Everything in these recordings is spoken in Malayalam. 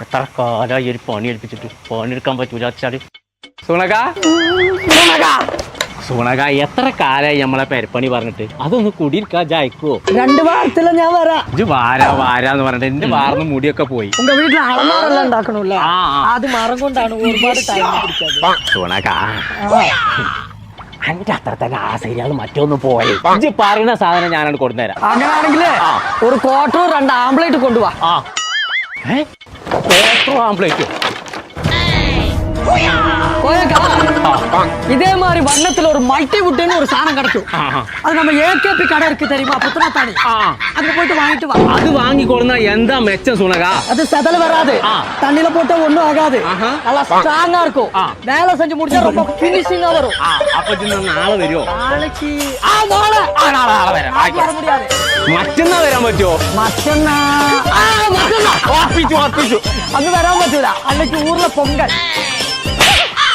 എത്ര കാലമായി ഒരു പണി എടുപ്പിച്ചിട്ട് പണിയെടുക്കാൻ പറ്റൂല വെച്ചാല് സൂണക എത്ര കാലായി നമ്മളെ പെരപ്പണി പറഞ്ഞിട്ട് അതൊന്ന് കുടിയിരിക്കാ ജായിക്കോ 2 വാരത്തില ഞാൻ വരാം. ഇത് വാരാന്ന് പറഞ്ഞിട്ട് എന്റെ വാർന്ന് മുടിയൊക്കെ പോയി. ഉങ്ക വീട്ടിൽ അളമാറെല്ലാം ഉണ്ടാക്കണല്ലേ, അത് മരം കൊണ്ടാണ് ഒരുപാട് ടൈം പിടിച്ചത്. സൂണക അന്റെ അത്ര തന്നെ ആ ശരിയാൾ മറ്റൊന്ന് പോയി ഇജ്ജ് പറയുന്ന സാധനം ഞാനാണ് കൊടുന്നേരാം. അങ്ങനെയാണെങ്കിലേ ഒരു ക്വാർട്ടറും 2 ആംപ്ലേറ്റ് കൊണ്ടുപോവാ. ആംപ്ലേറ്റോ இதேமாதிரி வண்ணத்துல ஒரு மல்டிவுட்னு ஒரு சாணம் கிடைக்கும். அது நம்ம ஏகேபி கடை இருக்கு தெரியுமா, புத்தனத்தானி, அங்க போயிட்டு வாங்கிட்டு வா. அது வாங்கி கொடுனா எந்த மெச்சம் சுனகா? அது செதல வராது, தண்ணில போட்டா ஒண்ணும் ஆகாது, நல்லா ஸ்ட்ராங்கா இருக்கும். வேலை செஞ்சு முடிச்சா ரொம்ப ஃபினிஷிங்கா வரும். அப்ப நாளை வரும். நாளைக்கு நாளை வர முடியாது, മറ്റന്നാ വരാൻ പറ്റുമോ? മറ്റന്നാ അന്ന് വരാൻ പറ്റൂല, അன்னைக்கு ഊർല പൊങ്കൽ.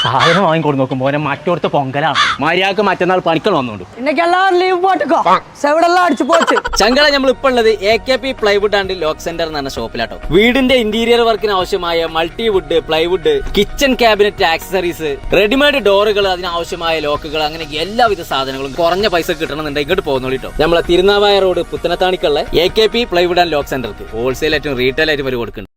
സാധനം വാങ്ങിക്കൊണ്ടു നോക്കുമ്പോ മറ്റോടത്തെ പൊങ്കലാണ്. മര്യാദക്ക് മറ്റന്നാൾ പണിക്കൾ വന്നോണ്ട് இன்னைக்கு எல்லாரும் லீவ் போட்டுக்கோ, செவடெல்லாம் அடிச்சு போச்சு. ചങ്കള നമ്മൾ ഇപ്പോൾ ഉള്ളത് AKP plywood and lock centre എന്ന് പറഞ്ഞ ഷോപ്പിലാട്ടോ. വീടിന്റെ ഇന്റീരിയർ വർക്കിന് ആവശ്യമായ multiwood, plywood, kitchen cabinet accessories, readymade ഡോറുകൾ, അതിനാവശ്യമായ ലോക്കുകൾ, അങ്ങനെ എല്ലാവിധ സാധനങ്ങളും കുറഞ്ഞ പൈസ കിട്ടണമെന്നുണ്ടെങ്കിൽ ഇങ്ങോട്ട് പോകുന്നോളിട്ടോ. നമ്മളെ തിരുനാവായ റോഡ് പുത്തനത്താണിക്കുള്ള AKP പ്ലൈവുഡ് ആൻഡ് ലോക്ക് സെന്റർക്ക് ഹോൾസെയിൽ ആയിട്ടും റീറ്റെയിൽ ആയിട്ടും വരെ കൊടുക്കുന്നുണ്ട്.